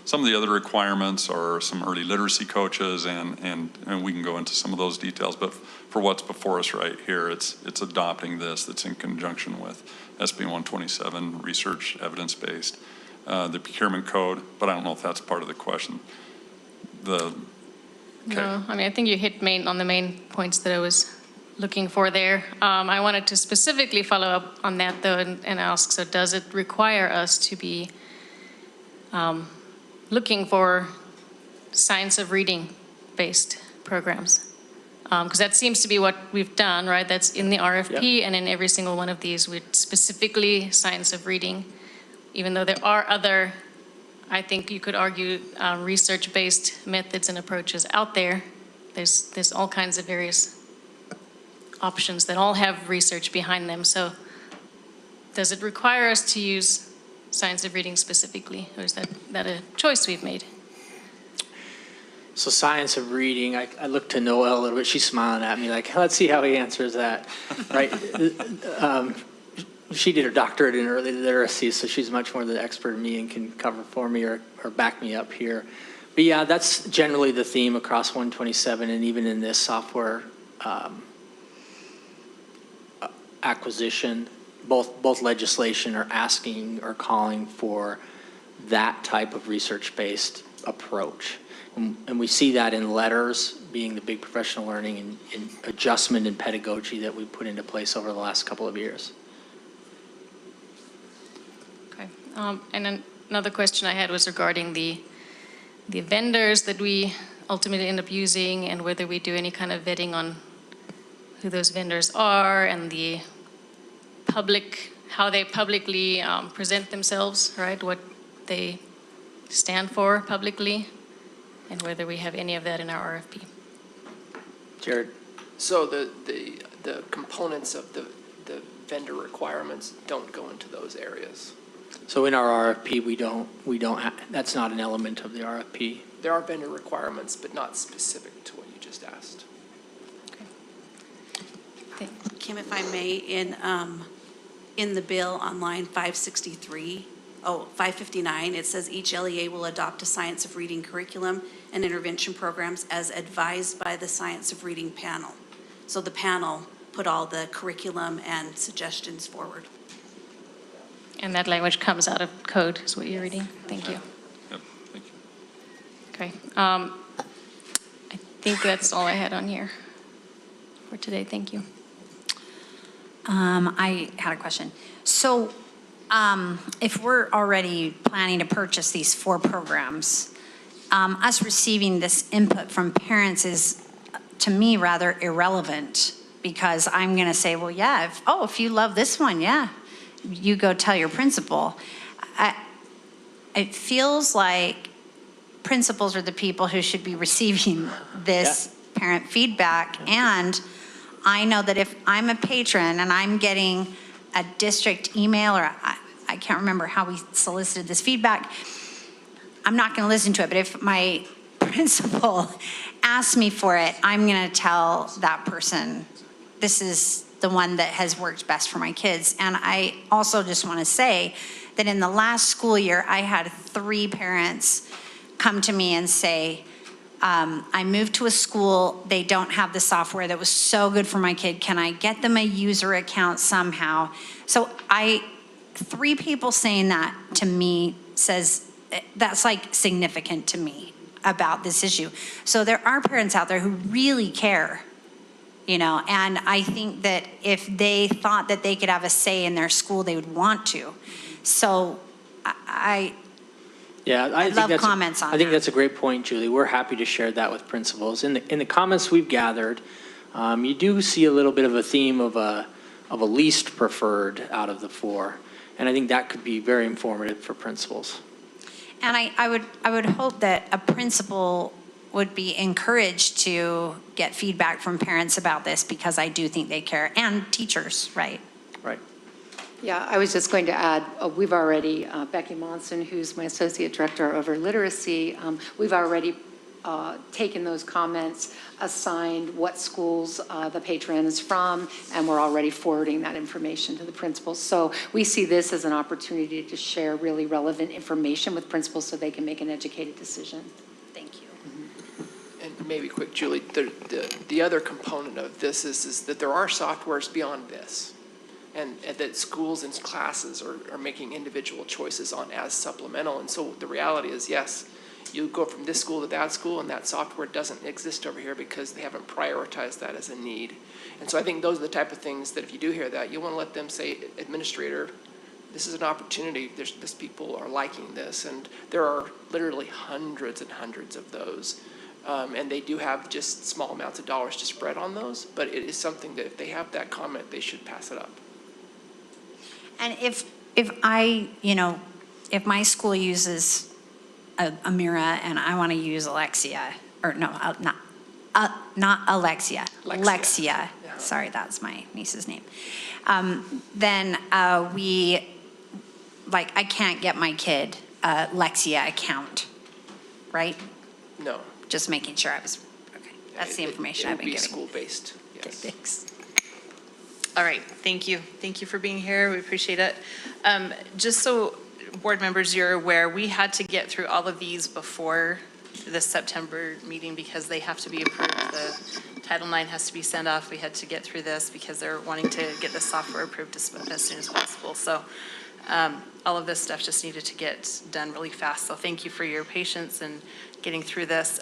Some of the other requirements are some early literacy coaches, and we can go into some of those details. But for what's before us right here, it's adopting this that's in conjunction with SB 127, research, evidence-based, the procurement code. But I don't know if that's part of the question. No, I mean, I think you hit on the main points that I was looking for there. I wanted to specifically follow up on that though and ask, so does it require us to be looking for science of reading based programs? Because that seems to be what we've done, right? That's in the RFP, and in every single one of these, we're specifically science of reading, even though there are other, I think you could argue, research-based methods and approaches out there. There's all kinds of various options that all have research behind them. So does it require us to use science of reading specifically, or is that a choice we've made? So science of reading, I look to Noelle a little bit. She's smiling at me like, let's see how he answers that, right? She did her doctorate in early literacy, so she's much more the expert than me and can cover for me or back me up here. But yeah, that's generally the theme across 127, and even in this software acquisition, both legislation are asking or calling for that type of research-based approach. And we see that in letters being the big professional learning and adjustment in pedagogy that we put into place over the last couple of years. Okay. And then another question I had was regarding the vendors that we ultimately end up using, and whether we do any kind of vetting on who those vendors are and the public, how they publicly present themselves, right? What they stand for publicly, and whether we have any of that in our RFP. Jared? So the components of the vendor requirements don't go into those areas. So in our RFP, that's not an element of the RFP. There are vendor requirements, but not specific to what you just asked. Kim, if I may, in the bill on line 559, it says each LEA will adopt a science of reading curriculum and intervention programs as advised by the science of reading panel. So the panel put all the curriculum and suggestions forward. And that language comes out of code, is what you're reading? Thank you. Yep, thank you. Okay. I think that's all I had on here for today. Thank you. I had a question. So if we're already planning to purchase these 4 programs, us receiving this input from parents is, to me, rather irrelevant, because I'm going to say, well, yeah, if you love this one, yeah, you go tell your principal. It feels like principals are the people who should be receiving this parent feedback. And I know that if I'm a patron and I'm getting a district email, or I can't remember how we solicited this feedback, I'm not going to listen to it. But if my principal asks me for it, I'm going to tell that person, this is the one that has worked best for my kids. And I also just want to say that in the last school year, I had 3 parents come to me and say, I moved to a school, they don't have the software that was so good for my kid. Can I get them a user account somehow? So 3 people saying that to me says, that's like significant to me about this issue. So there are parents out there who really care, and I think that if they thought that they could have a say in their school, they would want to. So I'd love comments on that. I think that's a great point, Julie. We're happy to share that with principals. In the comments we've gathered, you do see a little bit of a theme of a least preferred out of the 4. And I think that could be very informative for principals. And I would hope that a principal would be encouraged to get feedback from parents about this, because I do think they care, and teachers, right? Right. Yeah, I was just going to add, we've already, Becky Monson, who's my Associate Director over Literacy, we've already taken those comments, assigned what schools the patron is from, and we're already forwarding that information to the principals. So we see this as an opportunity to share really relevant information with principals so they can make an educated decision. Thank you. And maybe quick, Julie, the other component of this is that there are softwares beyond this. And that schools and classes are making individual choices on as supplemental. And so the reality is, yes, you go from this school to that school, and that software doesn't exist over here because they haven't prioritized that as a need. And so I think those are the type of things that if you do hear that, you want to let them say, administrator, this is an opportunity. These people are liking this. And there are literally hundreds and hundreds of those. And they do have just small amounts of dollars to spread on those. But it is something that if they have that comment, they should pass it up. And if my school uses Amira and I want to use Alexia, or no, not Alexia, Lexia. Yeah. Sorry, that's my niece's name. Then I can't get my kid a Lexia account, right? No. Just making sure I was, okay. That's the information I've been giving. It would be school-based, yes. Okay, thanks. All right, thank you. Thank you for being here. We appreciate it. Just so board members, you're aware, we had to get through all of these before the September meeting because they have to be approved. The Title IX has to be sent off. We had to get through this because they're wanting to get the software approved as soon as possible. So all of this stuff just needed to get done really fast. So thank you for your patience and getting through this.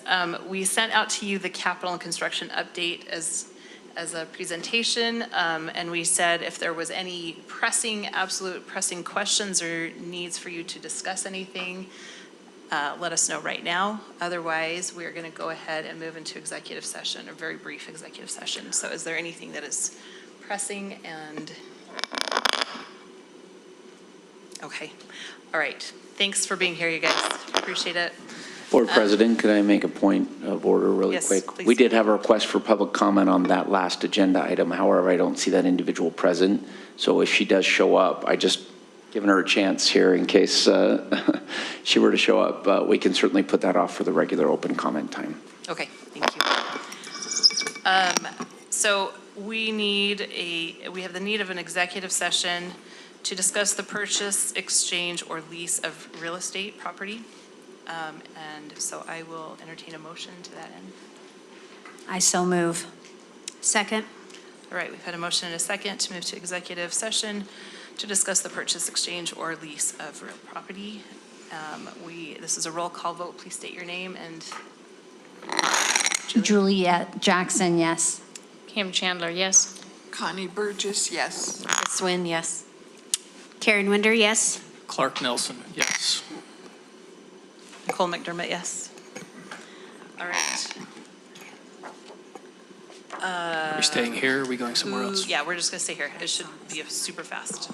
We sent out to you the capital and construction update as a presentation, and we said if there was any absolute pressing questions or needs for you to discuss anything, let us know right now. Otherwise, we are going to go ahead and move into executive session, a very brief executive session. So is there anything that is pressing and? Okay. All right. Thanks for being here, you guys. Appreciate it. Board President, could I make a point of order really Yes, quick? please. We did have a request for public comment on that last agenda item. However, I don't see that individual present. So if she does show up, I just given her a chance here in case she were to show up. We can certainly put that off for the regular open comment time. Okay, thank you. So we have the need of an executive session to discuss the purchase, exchange, or lease of real estate property. And so I will entertain a motion to that end. I so move. Second. All right, we've had a motion and a second to move to executive session to discuss the purchase, exchange, or lease of real property. This is a roll call vote. Please state your name and. Juliet Jackson, yes. Kim Chandler, yes. Connie Burgess, yes. Swin, yes. Karen Winder, yes. Clark Nelson, yes. Nicole McDermott, yes. All right. Are we staying here? Are we going somewhere else? Yeah, we're just going to stay here. It should be super fast.